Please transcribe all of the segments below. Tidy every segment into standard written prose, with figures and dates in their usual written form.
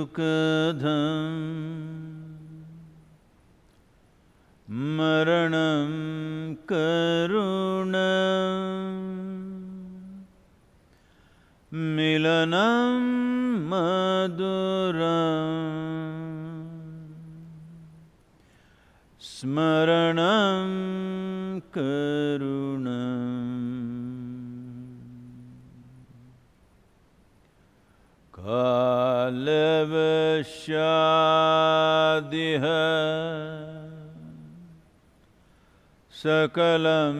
दुःखदं मरणं करुणं मिलनं मधुरं स्मरणं करुणं कालवशादिह सकलं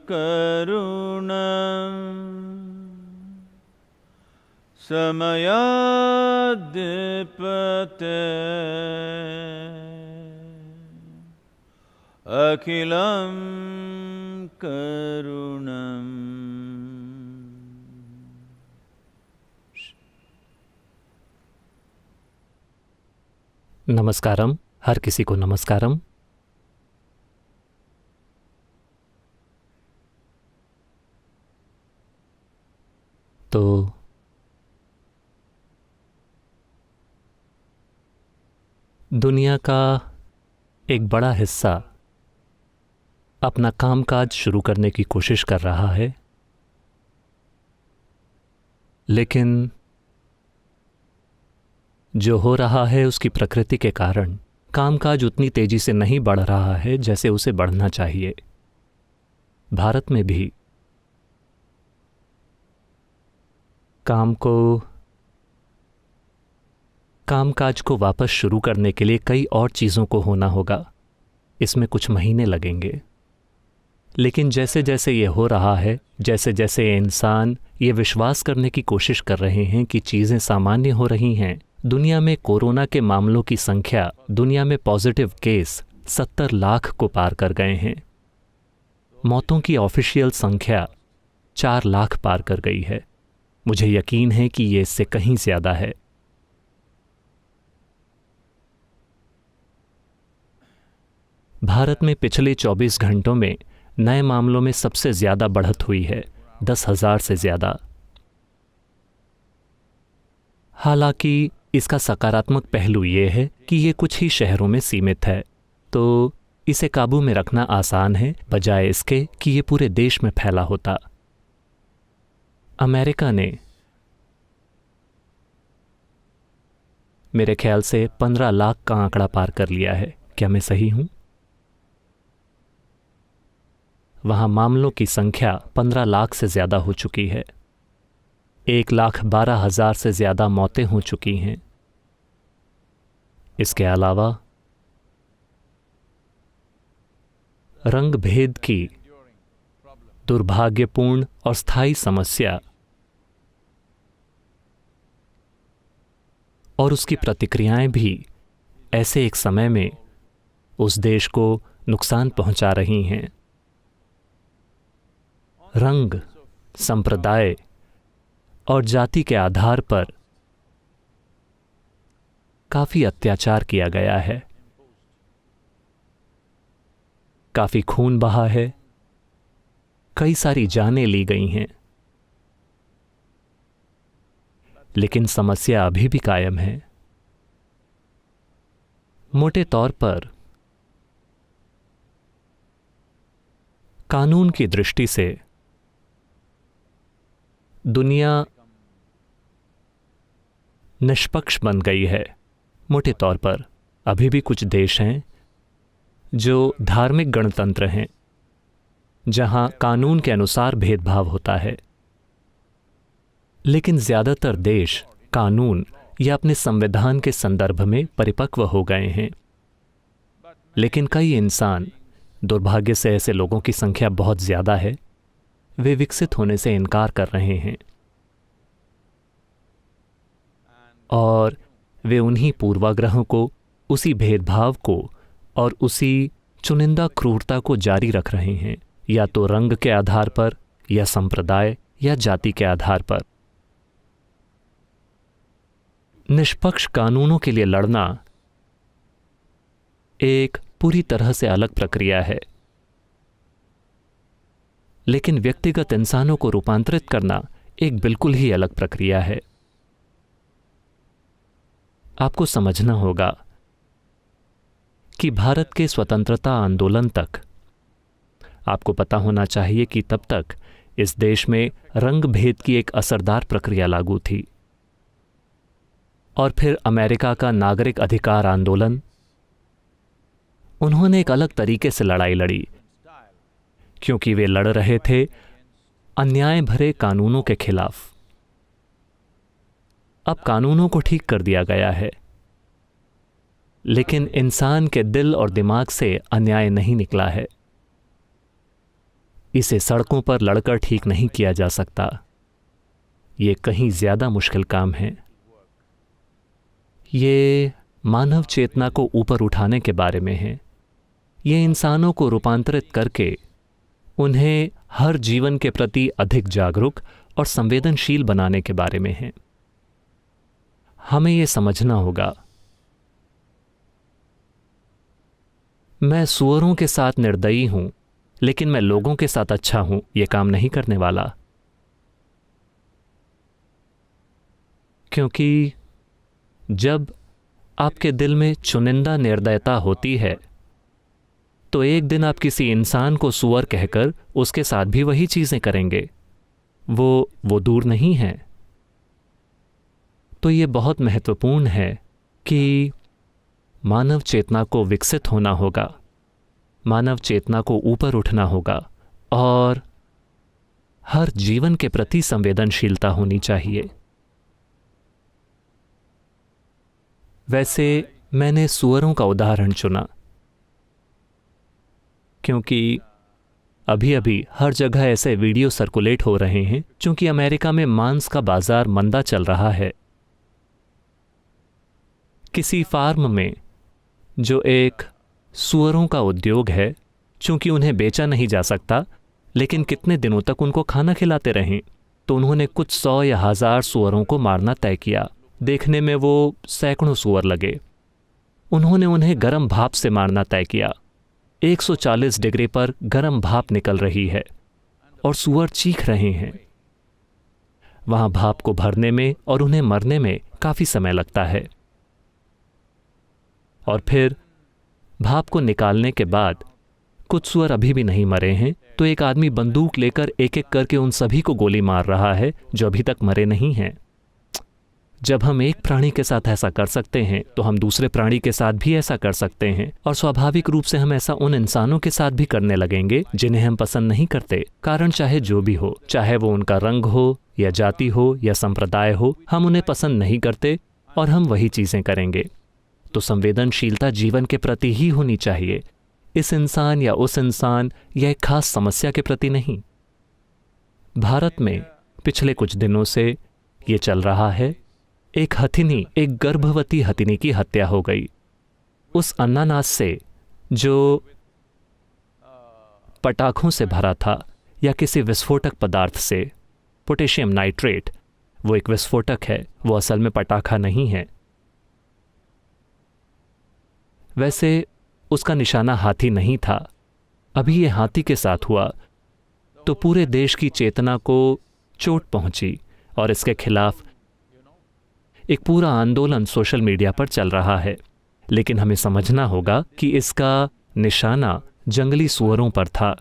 करुणं समयाद्यपते अखिलं करुणम्। नमस्कारम। हर किसी को नमस्कारम। तो दुनिया का एक बड़ा हिस्सा अपना कामकाज शुरू करने की कोशिश कर रहा है, लेकिन जो हो रहा है उसकी प्रकृति के कारण कामकाज उतनी तेजी से नहीं बढ़ रहा है जैसे उसे बढ़ना चाहिए। भारत में भी कामकाज को वापस शुरू करने के लिए कई और चीज़ों को होना होगा। इसमें कुछ महीने लगेंगे, लेकिन जैसे जैसे ये हो रहा है, जैसे जैसे इंसान ये विश्वास करने की कोशिश कर रहे हैं कि चीज़ें सामान्य हो रही हैं, दुनिया में कोरोना के मामलों की संख्या, दुनिया में पॉजिटिव केस 70 लाख को पार कर गए हैं। मौतों की ऑफिशियल संख्या 4 लाख पार कर गई है। मुझे यकीन है कि ये इससे कहीं ज़्यादा है। भारत में पिछले 24 घंटों में नए मामलों में सबसे ज़्यादा बढ़त हुई है, 10,000 से ज़्यादा। हालांकि इसका सकारात्मक पहलू ये है कि ये कुछ ही शहरों में सीमित है, तो इसे काबू में रखना आसान है, बजाय इसके कि ये पूरे देश में फैला होता। अमेरिका ने मेरे ख्याल से 15 लाख का आंकड़ा पार कर लिया है। क्या मैं सही हूं? वहां मामलों की संख्या 15 लाख से ज़्यादा हो चुकी है। 1,12,000 से ज़्यादा मौतें हो चुकी हैं। इसके अलावा रंग भेद की दुर्भाग्यपूर्ण और स्थायी समस्या और उसकी प्रतिक्रियाएं भी ऐसे एक समय में उस देश को नुकसान पहुंचा रही हैं। रंग, संप्रदाय और जाति के आधार पर काफी अत्याचार किया गया है, काफी खून बहा है, कई सारी जानें ली गई हैं, लेकिन समस्या अभी भी कायम है। मोटे तौर पर कानून की दृष्टि से दुनिया निष्पक्ष बन गई है। मोटे तौर पर अभी भी कुछ देश हैं जो धार्मिक गणतंत्र हैं, जहां कानून के अनुसार भेदभाव होता है, लेकिन ज़्यादातर देश कानून या अपने संविधान के संदर्भ में परिपक्व हो गए हैं। लेकिन कई इंसान, दुर्भाग्य से ऐसे लोगों की संख्या बहुत ज़्यादा है, वे विकसित होने से इनकार कर रहे हैं और वे उन्हीं पूर्वाग्रहों को, उसी भेदभाव को और उसी चुनिंदा क्रूरता को जारी रख रहे हैं, या तो रंग के आधार पर, या संप्रदाय या जाति के आधार पर। निष्पक्ष कानूनों के लिए लड़ना एक पूरी तरह से अलग प्रक्रिया है, लेकिन व्यक्तिगत इंसानों को रूपांतरित करना एक बिल्कुल ही अलग प्रक्रिया है। आपको समझना होगा कि भारत के स्वतंत्रता आंदोलन तक आपको पता होना चाहिए कि तब तक इस देश में रंग भेद की एक असरदार प्रक्रिया लागू थी। और फिर अमेरिका का नागरिक अधिकार आंदोलन, उन्होंने एक अलग तरीके से लड़ाई लड़ी, क्योंकि वे लड़ रहे थे अन्याय भरे कानूनों के खिलाफ। अब कानूनों को ठीक कर दिया गया है, लेकिन इंसान के दिल और दिमाग से अन्याय नहीं निकला है। इसे सड़कों पर लड़कर ठीक नहीं किया जा सकता। ये कहीं ज्यादा मुश्किल काम है। ये मानव चेतना को ऊपर उठाने के बारे में है। ये इंसानों को रूपांतरित करके उन्हें हर जीवन के प्रति अधिक जागरूक और संवेदनशील बनाने के बारे में है। हमें ये समझना होगा, मैं सूअरों के साथ निर्दयी हूं, लेकिन मैं लोगों के साथ अच्छा हूं, यह काम नहीं करने वाला। क्योंकि जब आपके दिल में चुनिंदा निर्दयता होती है, तो एक दिन आप किसी इंसान को सूअर कहकर उसके साथ भी वही चीजें करेंगे। वो दूर नहीं है। तो ये बहुत महत्वपूर्ण है कि मानव चेतना को विकसित होना होगा, मानव चेतना को ऊपर उठना होगा और हर जीवन के प्रति संवेदनशीलता होनी चाहिए। वैसे मैंने सूअरों का उदाहरण चुना क्योंकि अभी अभी हर जगह ऐसे वीडियो सर्कुलेट हो रहे हैं, क्योंकि अमेरिका में मांस का बाजार मंदा चल रहा है। किसी फार्म में जो एक सूअरों का उद्योग है, चूंकि उन्हें बेचा नहीं जा सकता, लेकिन कितने दिनों तक उनको खाना खिलाते रहें, तो उन्होंने कुछ 100 या 1000 सूअरों को मारना तय किया। देखने में वो सैकड़ों सूअर लगे। उन्होंने उन्हें गर्म भाप से मारना तय किया। 140 डिग्री पर गर्म भाप निकल रही है और सूअर चीख रहे हैं। वहां भाप को भरने में और उन्हें मरने में काफी समय लगता है। और फिर भाप को निकालने के बाद कुछ सूअर अभी भी नहीं मरे हैं, तो एक आदमी बंदूक लेकर एक एक करके उन सभी को गोली मार रहा है जो अभी तक मरे नहीं हैं। जब हम एक प्राणी के साथ ऐसा कर सकते हैं, तो हम दूसरे प्राणी के साथ भी ऐसा कर सकते हैं। और स्वाभाविक रूप से हम ऐसा उन इंसानों के साथ भी करने लगेंगे जिन्हें हम पसंद नहीं करते, कारण चाहे जो भी हो, चाहे वो उनका रंग हो या जाति हो या संप्रदाय हो, हम उन्हें पसंद नहीं करते और हम वही चीजें करेंगे। तो संवेदनशीलता जीवन के प्रति ही होनी चाहिए, इस इंसान या उस इंसान या एक खास समस्या के प्रति नहीं। भारत में पिछले कुछ दिनों से ये चल रहा है। एक हथिनी, एक गर्भवती हथिनी की हत्या हो गई उस अन्नानास से जो पटाखों से भरा था या किसी विस्फोटक पदार्थ से। पोटेशियम नाइट्रेट वो एक विस्फोटक है, वो असल में पटाखा नहीं है। वैसे उसका निशाना हाथी नहीं था। अभी ये हाथी के साथ हुआ तो पूरे देश की चेतना को चोट पहुंची और इसके खिलाफ एक पूरा आंदोलन सोशल मीडिया पर चल रहा है। लेकिन हमें समझना होगा कि इसका निशाना जंगली सूअरों पर था,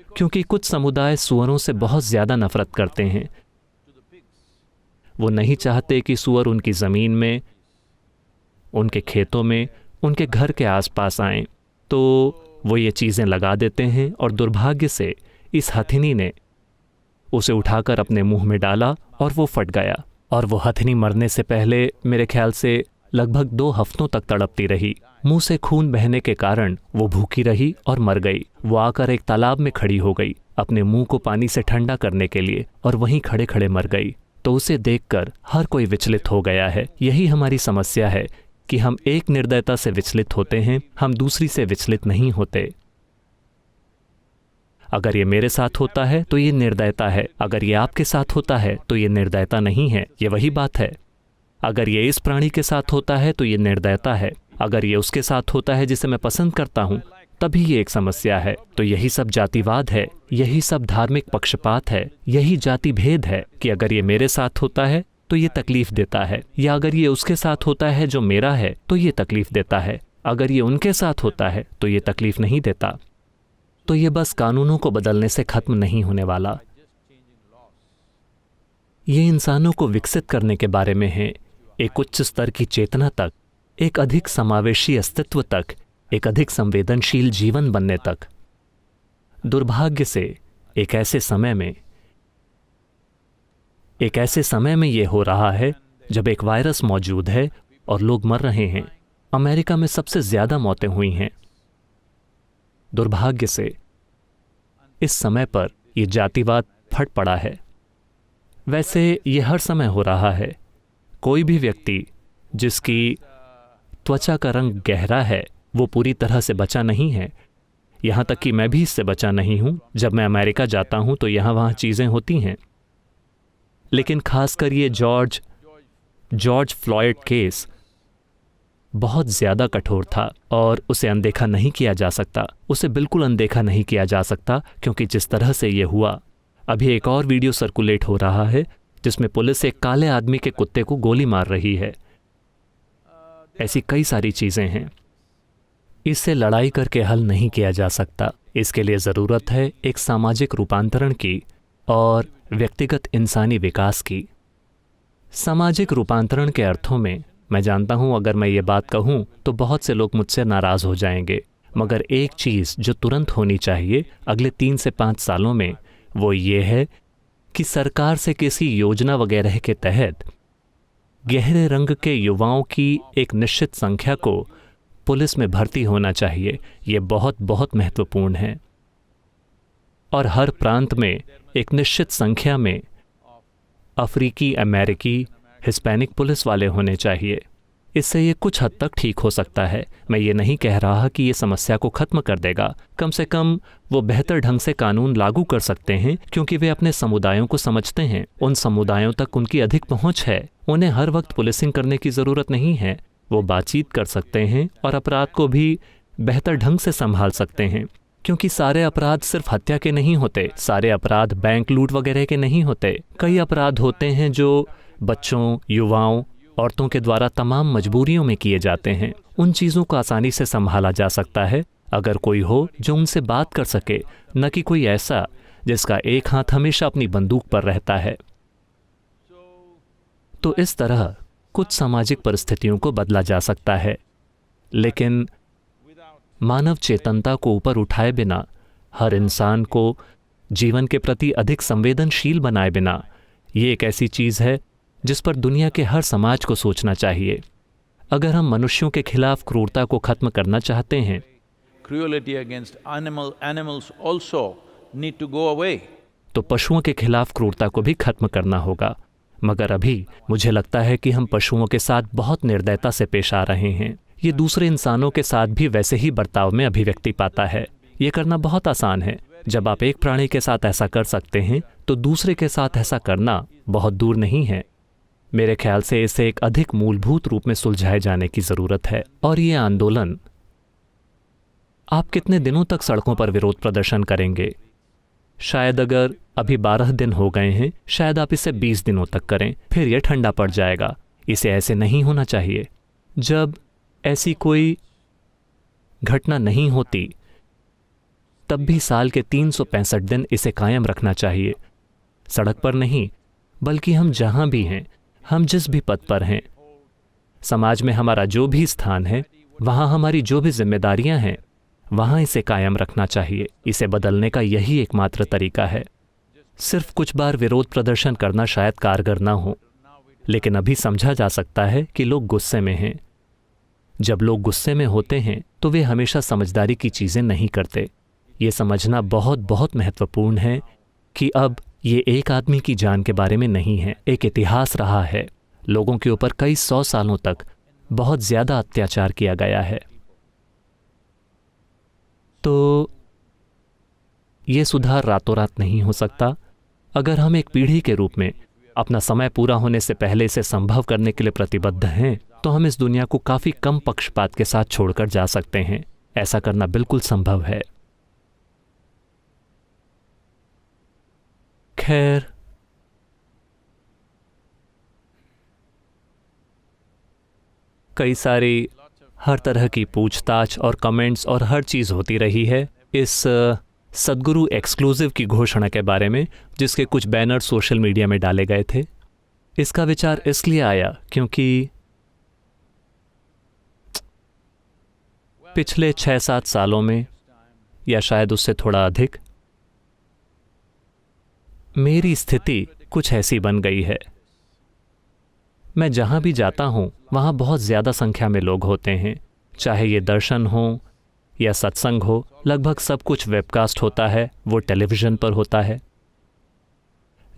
क्योंकि कुछ समुदाय सूअरों से बहुत ज्यादा नफरत करते हैं। वो नहीं चाहते कि सूअर उनकी जमीन में, उनके खेतों में, उनके घर के आसपास आएं, तो वो ये चीजें लगा देते हैं। और दुर्भाग्य से इस हथिनी ने उसे उठाकर अपने मुंह में डाला और वो फट गया। और वो हथिनी मरने से पहले मेरे ख्याल से लगभग 2 हफ्तों तक तड़पती रही। मुंह से खून बहने के कारण वो भूखी रही और मर गई। वो आकर एक तालाब में खड़ी हो गई अपने मुंह को पानी से ठंडा करने के लिए, और वहीं खड़े खड़े मर गई। तो उसे देखकर हर कोई विचलित हो गया है। यही हमारी समस्या है कि हम एक निर्दयता से विचलित होते हैं, हम दूसरी से विचलित नहीं होते। अगर ये मेरे साथ होता है तो ये निर्दयता है, अगर ये आपके साथ होता है तो ये निर्दयता नहीं है। ये वही बात है। अगर ये इस प्राणी के साथ होता है तो ये निर्दयता है, अगर ये उसके साथ होता है जिसे मैं पसंद करता हूं, तभी ये एक समस्या है। तो यही सब जातिवाद है, यही सब धार्मिक पक्षपात है, यही जाति भेद है कि अगर ये मेरे साथ होता है तो ये तकलीफ देता है, या अगर ये उसके साथ होता है जो मेरा है तो ये तकलीफ देता है, अगर ये उनके साथ होता है तो ये तकलीफ नहीं देता। तो ये बस कानूनों को बदलने से खत्म नहीं होने वाला। ये इंसानों को विकसित करने के बारे में है, एक उच्च स्तर की चेतना तक, एक अधिक समावेशी अस्तित्व तक, एक अधिक संवेदनशील जीवन बनने तक। दुर्भाग्य से एक ऐसे समय में ये हो रहा है जब एक वायरस मौजूद है और लोग मर रहे हैं। अमेरिका में सबसे ज्यादा मौतें हुई हैं। दुर्भाग्य से इस समय पर यह जातिवाद फट पड़ा है। वैसे ये हर समय हो रहा है। कोई भी व्यक्ति जिसकी त्वचा का रंग गहरा है वो पूरी तरह से बचा नहीं है। यहां तक कि मैं भी इससे बचा नहीं हूं। जब मैं अमेरिका जाता हूं तो यहां वहां चीजें होती हैं, लेकिन खासकर ये जॉर्ज फ्लॉयड केस बहुत ज्यादा कठोर था और उसे अनदेखा नहीं किया जा सकता। उसे बिल्कुल अनदेखा नहीं किया जा सकता, क्योंकि जिस तरह से ये हुआ। अभी एक और वीडियो सर्कुलेट हो रहा है जिसमें पुलिस एक काले आदमी के कुत्ते को गोली मार रही है। ऐसी कई सारी चीजें हैं। इससे लड़ाई करके हल नहीं किया जा सकता। इसके लिए ज़रूरत है एक सामाजिक रूपांतरण की और व्यक्तिगत इंसानी विकास की। सामाजिक रूपांतरण के अर्थों में मैं जानता हूं, अगर मैं ये बात कहूं तो बहुत से लोग मुझसे नाराज़ हो जाएंगे, मगर एक चीज़ जो तुरंत होनी चाहिए अगले 3 से 5 सालों में, वो ये है कि सरकार से किसी योजना वगैरह के तहत गहरे रंग के युवाओं की एक निश्चित संख्या को पुलिस में भर्ती होना चाहिए। ये बहुत बहुत महत्वपूर्ण है। और हर प्रांत में एक निश्चित संख्या में अफ्रीकी, अमेरिकी, हिस्पैनिक पुलिस वाले होने चाहिए। इससे ये कुछ हद तक ठीक हो सकता है। मैं ये नहीं कह रहा कि ये समस्या को खत्म कर देगा। कम से कम वो बेहतर ढंग से कानून लागू कर सकते हैं, क्योंकि वे अपने समुदायों को समझते हैं। उन समुदायों तक उनकी अधिक पहुंच है। उन्हें हर वक्त पुलिसिंग करने की ज़रूरत नहीं है। वो बातचीत कर सकते हैं और अपराध को भी बेहतर ढंग से संभाल सकते हैं, क्योंकि सारे अपराध सिर्फ हत्या के नहीं होते। सारे अपराध बैंक लूट वगैरह के नहीं होते। कई अपराध होते हैं जो बच्चों, युवाओं, औरतों के द्वारा तमाम मजबूरियों में किए जाते हैं। उन चीज़ों को आसानी से संभाला जा सकता है अगर कोई हो जो उनसे बात कर सके, न कि कोई ऐसा जिसका एक हाथ हमेशा अपनी बंदूक पर रहता है। तो इस तरह कुछ सामाजिक परिस्थितियों को बदला जा सकता है, लेकिन मानव चेतनता को ऊपर उठाए बिना, हर इंसान को जीवन के प्रति अधिक संवेदनशील बनाए बिना, ये एक ऐसी चीज़ है जिस पर दुनिया के हर समाज को सोचना चाहिए। अगर हम मनुष्यों के खिलाफ क्रूरता को खत्म करना चाहते हैं, Cruelty against animals also need to go away. तो पशुओं के खिलाफ क्रूरता को भी खत्म करना होगा। मगर अभी मुझे लगता है कि हम पशुओं के साथ बहुत निर्दयता से पेश आ रहे हैं। ये दूसरे इंसानों के साथ भी वैसे ही बर्ताव में अभिव्यक्ति पाता है। ये करना बहुत आसान है। जब आप एक प्राणी के साथ ऐसा कर सकते हैं तो दूसरे के साथ ऐसा करना बहुत दूर नहीं है। मेरे ख्याल से इसे एक अधिक मूलभूत रूप में सुलझाए जाने की ज़रूरत है। और ये आंदोलन, आप कितने दिनों तक सड़कों पर विरोध प्रदर्शन करेंगे? शायद अगर अभी 12 दिन हो गए हैं, शायद आप इसे 20 दिनों तक करें, फिर यह ठंडा पड़ जाएगा। इसे ऐसे नहीं होना चाहिए। जब ऐसी कोई घटना नहीं होती तब भी साल के 365 दिन इसे कायम रखना चाहिए। सड़क पर नहीं, बल्कि हम जहां भी हैं, हम जिस भी पद पर हैं, समाज में हमारा जो भी स्थान है, वहां हमारी जो भी जिम्मेदारियां हैं, वहां इसे कायम रखना चाहिए। इसे बदलने का यही एकमात्र तरीका है। सिर्फ कुछ बार विरोध प्रदर्शन करना शायद कारगर ना हो, लेकिन अभी समझा जा सकता है कि लोग गुस्से में हैं। जब लोग गुस्से में होते हैं तो वे हमेशा समझदारी की चीज़ें नहीं करते। ये समझना बहुत बहुत महत्वपूर्ण है कि अब ये एक आदमी की जान के बारे में नहीं है। एक इतिहास रहा है। लोगों के ऊपर कई 100 सालों तक बहुत ज़्यादा अत्याचार किया गया है। तो ये सुधार रातों रात नहीं हो सकता। अगर हम एक पीढ़ी के रूप में अपना समय पूरा होने से पहले इसे संभव करने के लिए प्रतिबद्ध हैं, तो हम इस दुनिया को काफ़ी कम पक्षपात के साथ छोड़कर जा सकते हैं। ऐसा करना बिल्कुल संभव है। खैर, कई सारी हर तरह की पूछताछ और कमेंट्स और हर चीज़ होती रही है इस सद्गुरु एक्सक्लूसिव की घोषणा के बारे में, जिसके कुछ बैनर सोशल मीडिया में डाले गए थे। इसका विचार इसलिए आया क्योंकि पिछले 6-7 सालों में, या शायद उससे थोड़ा अधिक, मेरी स्थिति कुछ ऐसी बन गई है। मैं जहाँ भी जाता हूँ वहाँ बहुत ज़्यादा संख्या में लोग होते हैं, चाहे ये दर्शन हो या सत्संग हो। लगभग सब कुछ वेबकास्ट होता है, वो टेलीविज़न पर होता है।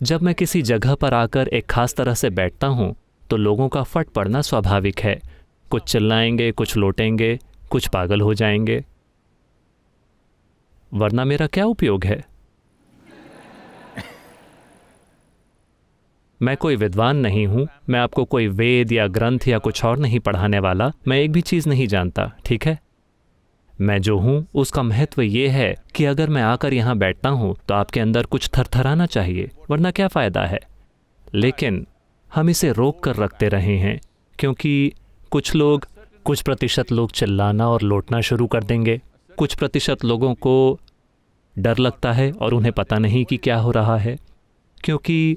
जब मैं किसी जगह पर आकर एक खास तरह से बैठता हूँ तो लोगों का फट पड़ना स्वाभाविक है। कुछ चिल्लाएंगे, कुछ लोटेंगे, कुछ पागल हो जाएंगे, वरना मेरा क्या उपयोग है? मैं कोई विद्वान नहीं हूं, मैं आपको कोई वेद या ग्रंथ या कुछ और नहीं पढ़ाने वाला। मैं एक भी चीज़ नहीं जानता, ठीक है? मैं जो हूं उसका महत्व ये है कि अगर मैं आकर यहाँ बैठता हूं तो आपके अंदर कुछ थरथराना चाहिए, वरना क्या फ़ायदा है? लेकिन हम इसे रोक कर रखते रहे हैं क्योंकि कुछ प्रतिशत लोग चिल्लाना और लोटना शुरू कर देंगे। कुछ प्रतिशत लोगों को डर लगता है और उन्हें पता नहीं कि क्या हो रहा है, क्योंकि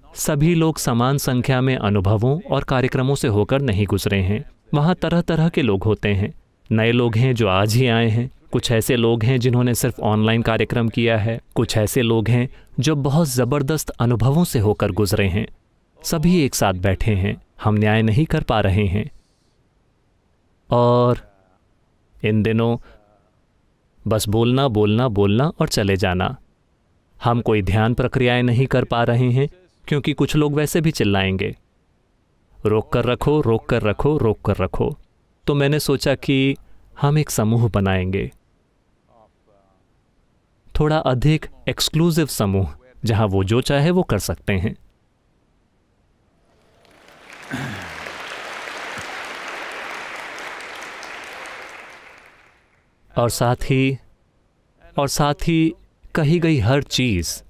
सभी लोग समान संख्या में अनुभवों और कार्यक्रमों से होकर नहीं गुजरे हैं। वहाँ तरह तरह के लोग होते हैं। नए लोग हैं जो आज ही आए हैं, कुछ ऐसे लोग हैं जिन्होंने सिर्फ ऑनलाइन कार्यक्रम किया है, कुछ ऐसे लोग हैं जो बहुत ज़बरदस्त अनुभवों से होकर गुजरे हैं। सभी एक साथ बैठे हैं, हम न्याय नहीं कर पा रहे हैं। और इन दिनों बस बोलना बोलना बोलना और चले जाना। हम कोई ध्यान प्रक्रियाएं नहीं कर पा रहे हैं क्योंकि कुछ लोग वैसे भी चिल्लाएंगे, रोक कर रखो, रोक कर रखो, रोक कर रखो। तो मैंने सोचा कि हम एक समूह बनाएंगे, थोड़ा अधिक एक्सक्लूसिव समूह, जहां वो जो चाहे वो कर सकते हैं। और साथ ही कही गई हर चीज़,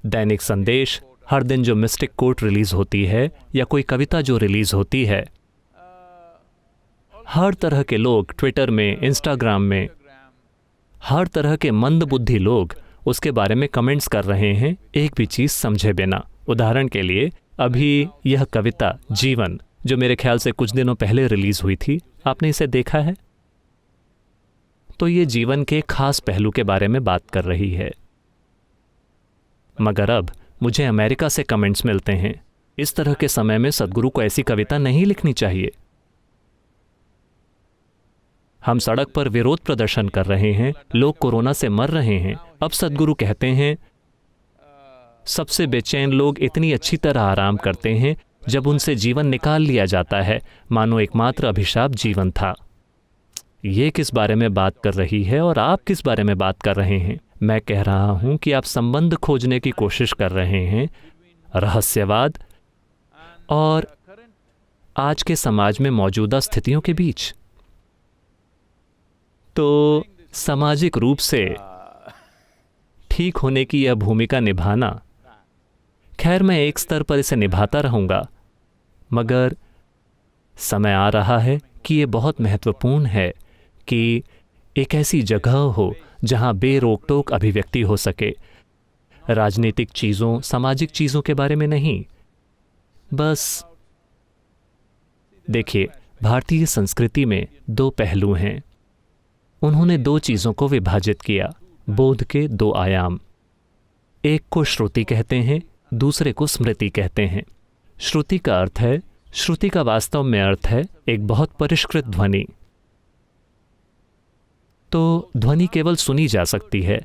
दैनिक संदेश, हर दिन जो मिस्टिक कोट रिलीज होती है या कोई कविता जो रिलीज होती है, हर तरह के लोग ट्विटर में, इंस्टाग्राम में, हर तरह के मंदबुद्धि लोग उसके बारे में कमेंट्स कर रहे हैं, एक भी चीज़ समझे बिना। उदाहरण के लिए, अभी यह कविता जीवन, जो मेरे ख्याल से कुछ दिनों पहले रिलीज हुई थी, आपने इसे देखा है? तो ये जीवन के खास पहलू के बारे में बात कर रही है। मगर अब मुझे अमेरिका से कमेंट्स मिलते हैं, इस तरह के समय में सद्गुरु को ऐसी कविता नहीं लिखनी चाहिए। हम सड़क पर विरोध प्रदर्शन कर रहे हैं, लोग कोरोना से मर रहे हैं। अब सद्गुरु कहते हैं सबसे बेचैन लोग इतनी अच्छी तरह आराम करते हैं जब उनसे जीवन निकाल लिया जाता है, मानो एकमात्र अभिशाप जीवन था। ये किस बारे में बात कर रही है और आप किस बारे में बात कर रहे हैं? मैं कह रहा हूं कि आप संबंध खोजने की कोशिश कर रहे हैं रहस्यवाद और आज के समाज में मौजूदा स्थितियों के बीच। तो सामाजिक रूप से ठीक होने की यह भूमिका निभाना, खैर मैं एक स्तर पर इसे निभाता रहूंगा, मगर समय आ रहा है कि ये बहुत महत्वपूर्ण है कि एक ऐसी जगह हो जहां बेरोक टोक अभिव्यक्ति हो सके, राजनीतिक चीज़ों, सामाजिक चीज़ों के बारे में नहीं। बस देखिए, भारतीय संस्कृति में दो पहलू हैं। उन्होंने दो चीज़ों को विभाजित किया, बोध के दो आयाम। एक को श्रुति कहते हैं, दूसरे को स्मृति कहते हैं। श्रुति का अर्थ है, श्रुति का वास्तव में अर्थ है एक बहुत परिष्कृत ध्वनि। तो ध्वनि केवल सुनी जा सकती है,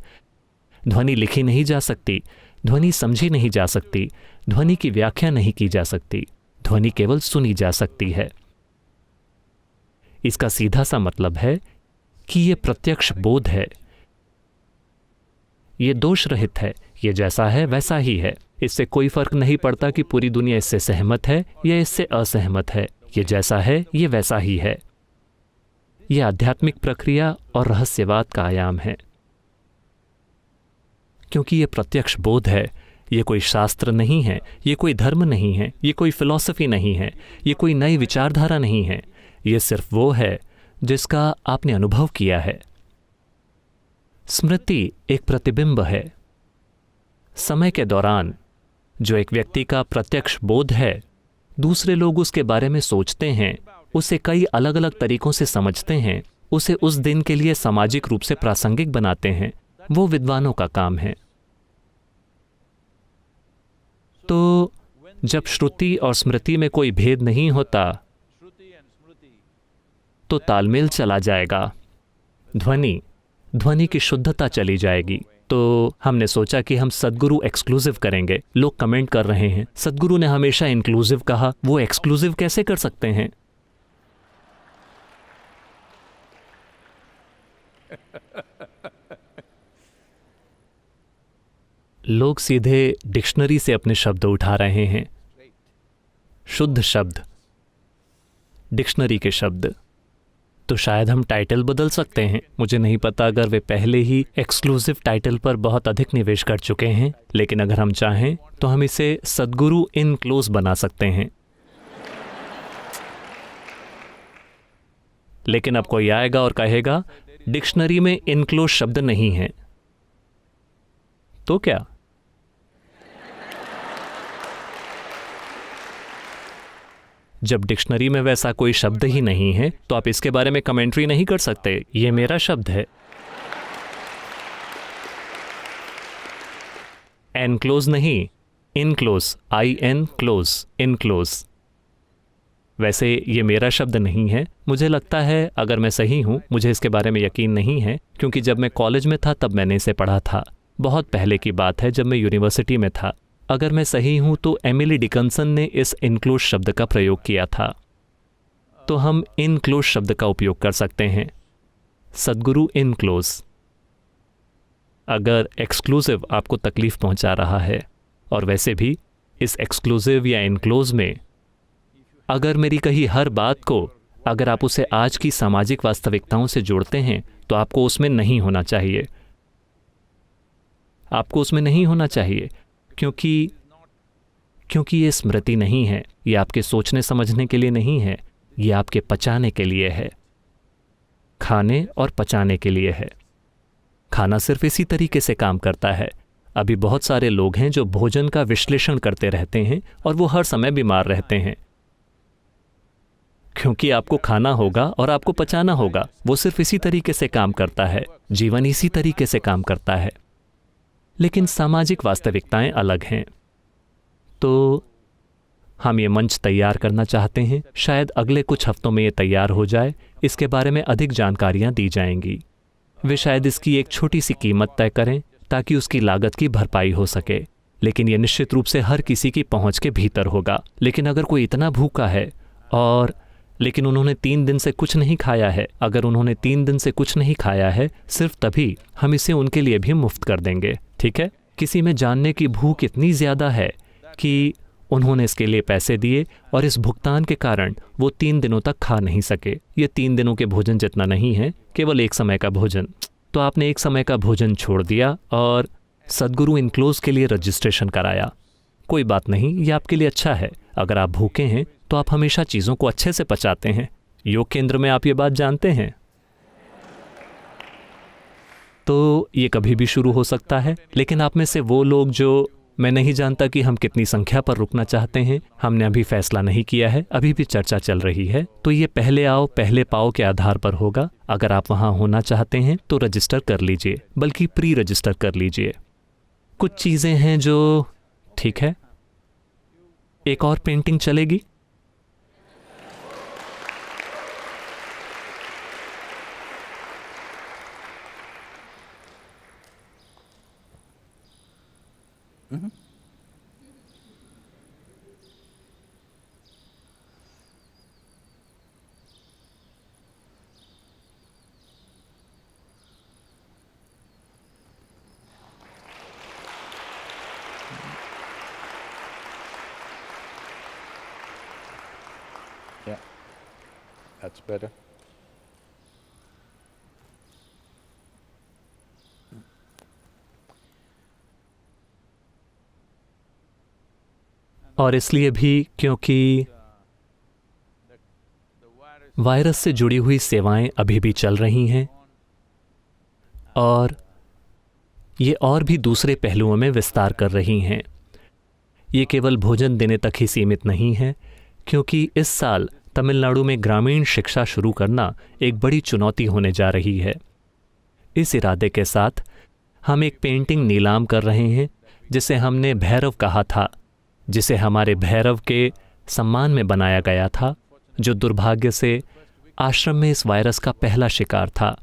ध्वनि लिखी नहीं जा सकती, ध्वनि समझी नहीं जा सकती, ध्वनि की व्याख्या नहीं की जा सकती, ध्वनि केवल सुनी जा सकती है। इसका सीधा सा मतलब है कि ये प्रत्यक्ष बोध है, ये दोष रहित है, ये जैसा है वैसा ही है। इससे कोई फर्क नहीं पड़ता कि पूरी दुनिया इससे सहमत है या इससे असहमत है, ये जैसा है ये वैसा ही है। ये आध्यात्मिक प्रक्रिया और रहस्यवाद का आयाम है, क्योंकि ये प्रत्यक्ष बोध है। ये कोई शास्त्र नहीं है, ये कोई धर्म नहीं है, ये कोई फिलॉसफी नहीं है, ये कोई नई विचारधारा नहीं है। ये सिर्फ वो है जिसका आपने अनुभव किया है। स्मृति एक प्रतिबिंब है। समय के दौरान जो एक व्यक्ति का प्रत्यक्ष बोध है, दूसरे लोग उसके बारे में सोचते हैं, उसे कई अलग अलग तरीकों से समझते हैं, उसे उस दिन के लिए सामाजिक रूप से प्रासंगिक बनाते हैं, वो विद्वानों का काम है। तो जब श्रुति और स्मृति में कोई भेद नहीं होता तो तालमेल चला जाएगा, ध्वनि की शुद्धता चली जाएगी। तो हमने सोचा कि हम सद्गुरु एक्सक्लूसिव करेंगे। लोग कमेंट कर रहे हैं सद्गुरु ने हमेशा इंक्लूसिव कहा, वो एक्सक्लूसिव कैसे कर सकते हैं? लोग सीधे डिक्शनरी से अपने शब्द उठा रहे हैं, शुद्ध शब्द, डिक्शनरी के शब्द। तो शायद हम टाइटल बदल सकते हैं। मुझे नहीं पता अगर वे पहले ही एक्सक्लूसिव टाइटल पर बहुत अधिक निवेश कर चुके हैं, लेकिन अगर हम चाहें तो हम इसे सद्गुरु इन क्लोज बना सकते हैं। लेकिन अब कोई आएगा और कहेगा डिक्शनरी में इनक्लोज शब्द नहीं है, तो क्या? जब डिक्शनरी में वैसा कोई शब्द ही नहीं है तो आप इसके बारे में कमेंट्री नहीं कर सकते। ये मेरा शब्द है। एनक्लोज नहीं, इनक्लोज, IN क्लोज, इनक्लोज। वैसे ये मेरा शब्द नहीं है। मुझे लगता है अगर मैं सही हूँ, मुझे इसके बारे में यकीन नहीं है, क्योंकि जब मैं कॉलेज में था तब मैंने इसे पढ़ा था। बहुत पहले की बात है, जब मैं यूनिवर्सिटी में था। अगर मैं सही हूं तो एमिली डिकन्सन ने इस इनक्लोज शब्द का प्रयोग किया था। तो हम इनक्लोज शब्द का उपयोग कर सकते हैं, सद्गुरु इनक्लोज। अगर एक्सक्लूसिव आपको तकलीफ पहुंचा रहा है, और वैसे भी इस एक्सक्लूसिव या इनक्लोज में अगर मेरी कही हर बात को, अगर आप उसे आज की सामाजिक वास्तविकताओं से जोड़ते हैं तो आपको उसमें नहीं होना चाहिए। आपको उसमें नहीं होना चाहिए, क्योंकि ये स्मृति नहीं है, ये आपके सोचने समझने के लिए नहीं है, ये आपके पचाने के लिए है, खाने और पचाने के लिए है। खाना सिर्फ इसी तरीके से काम करता है। अभी बहुत सारे लोग हैं जो भोजन का विश्लेषण करते रहते हैं और वो हर समय बीमार रहते हैं, क्योंकि आपको खाना होगा और आपको पचाना होगा। वो सिर्फ इसी तरीके से काम करता है, जीवन इसी तरीके से काम करता है। लेकिन सामाजिक वास्तविकताएं अलग हैं। तो हम ये मंच तैयार करना चाहते हैं। शायद अगले कुछ हफ्तों में ये तैयार हो जाए। इसके बारे में अधिक जानकारियां दी जाएंगी। वे शायद इसकी एक छोटी सी कीमत तय करें ताकि उसकी लागत की भरपाई हो सके, लेकिन यह निश्चित रूप से हर किसी की पहुंच के भीतर होगा। लेकिन अगर कोई इतना भूखा है और लेकिन उन्होंने 3 दिन से कुछ नहीं खाया है, अगर उन्होंने 3 दिन से कुछ नहीं खाया है, सिर्फ तभी हम इसे उनके लिए भी मुफ्त कर देंगे। ठीक है? किसी में जानने की भूख इतनी ज़्यादा है कि उन्होंने इसके लिए पैसे दिए और इस भुगतान के कारण वो 3 दिनों तक खा नहीं सके। ये 3 दिनों के भोजन जितना नहीं है, केवल एक समय का भोजन। तो आपने एक समय का भोजन छोड़ दिया और सद्गुरु इनक्लोज के लिए रजिस्ट्रेशन कराया। कोई बात नहीं, ये आपके लिए अच्छा है। अगर आप भूखे हैं तो आप हमेशा चीज़ों को अच्छे से पचाते हैं। योग केंद्र में आप ये बात जानते हैं। तो ये कभी भी शुरू हो सकता है। लेकिन आप में से वो लोग जो, मैं नहीं जानता कि हम कितनी संख्या पर रुकना चाहते हैं, हमने अभी फैसला नहीं किया है, अभी भी चर्चा चल रही है। तो ये पहले आओ पहले पाओ के आधार पर होगा। अगर आप वहाँ होना चाहते हैं तो रजिस्टर कर लीजिए, बल्कि प्री रजिस्टर कर लीजिए। कुछ चीज़ें हैं जो, ठीक है, एक और पेंटिंग चलेगी। Yeah, that's better. और इसलिए भी क्योंकि वायरस से जुड़ी हुई सेवाएं अभी भी चल रही हैं और ये और भी दूसरे पहलुओं में विस्तार कर रही हैं। ये केवल भोजन देने तक ही सीमित नहीं है, क्योंकि इस साल तमिलनाडु में ग्रामीण शिक्षा शुरू करना एक बड़ी चुनौती होने जा रही है। इस इरादे के साथ हम एक पेंटिंग नीलाम कर रहे हैं जिसे हमने भैरव कहा था, जिसे हमारे भैरव के सम्मान में बनाया गया था, जो दुर्भाग्य से आश्रम में इस वायरस का पहला शिकार था।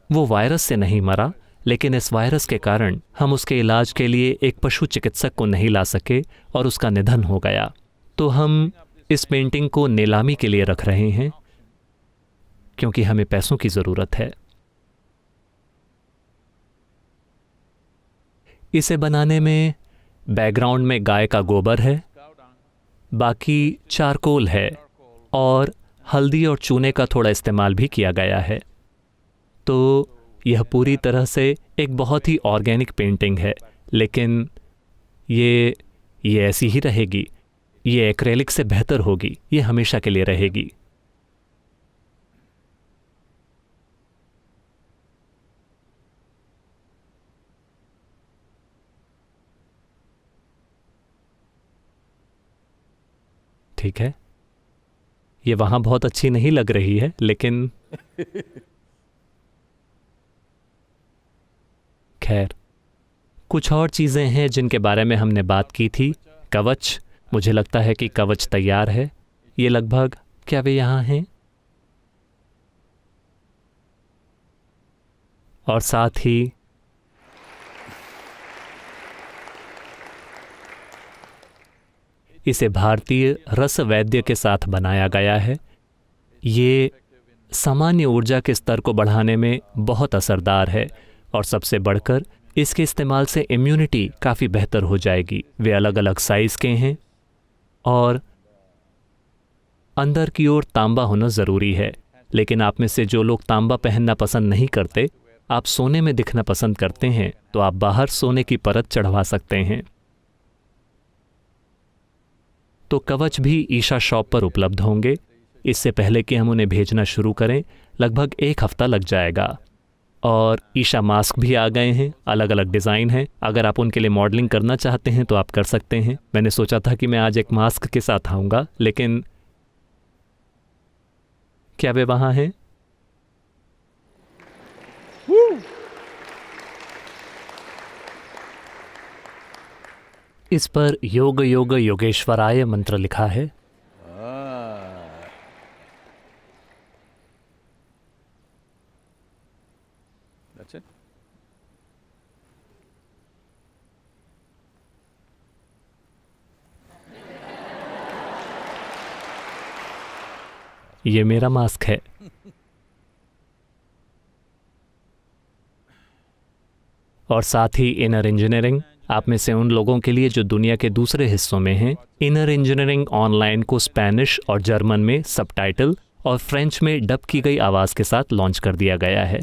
वो वायरस से नहीं मरा, लेकिन इस वायरस के कारण हम उसके इलाज के लिए एक पशु चिकित्सक को नहीं ला सके और उसका निधन हो गया। तो हम इस पेंटिंग को नीलामी के लिए रख रहे हैं क्योंकि हमें पैसों की ज़रूरत है। इसे बनाने में बैकग्राउंड में गाय का गोबर है, बाकी चारकोल है और हल्दी और चूने का थोड़ा इस्तेमाल भी किया गया है। तो यह पूरी तरह से एक बहुत ही ऑर्गेनिक पेंटिंग है, लेकिन ये ऐसी ही रहेगी। ये एक्रेलिक से बेहतर होगी, ये हमेशा के लिए रहेगी। ठीक है, ये वहां बहुत अच्छी नहीं लग रही है, लेकिन खैर, कुछ और चीज़ें हैं जिनके बारे में हमने बात की थी। कवच, मुझे लगता है कि कवच तैयार है। ये लगभग, क्या वे यहाँ हैं? और साथ ही इसे भारतीय रस वैद्य के साथ बनाया गया है। ये सामान्य ऊर्जा के स्तर को बढ़ाने में बहुत असरदार है और सबसे बढ़कर इसके इस्तेमाल से इम्यूनिटी काफ़ी बेहतर हो जाएगी। वे अलग अलग साइज़ के हैं और अंदर की ओर तांबा होना ज़रूरी है, लेकिन आप में से जो लोग तांबा पहनना पसंद नहीं करते, आप सोने में दिखना पसंद करते हैं, तो आप बाहर सोने की परत चढ़वा सकते हैं। तो कवच भी ईशा शॉप पर उपलब्ध होंगे। इससे पहले कि हम उन्हें भेजना शुरू करें, लगभग 1 हफ्ता लग जाएगा। और ईशा मास्क भी आ गए हैं, अलग अलग डिज़ाइन हैं। अगर आप उनके लिए मॉडलिंग करना चाहते हैं तो आप कर सकते हैं। मैंने सोचा था कि मैं आज एक मास्क के साथ आऊँगा, लेकिन क्या वे वहाँ हैं? इस पर योग योग योगेश्वराय मंत्र लिखा है। That's it. ये मेरा मास्क है। और साथ ही इनर इंजीनियरिंग, आप में से उन लोगों के लिए जो दुनिया के दूसरे हिस्सों में हैं, इनर इंजीनियरिंग ऑनलाइन को स्पेनिश और जर्मन में सबटाइटल और फ्रेंच में डब की गई आवाज़ के साथ लॉन्च कर दिया गया है।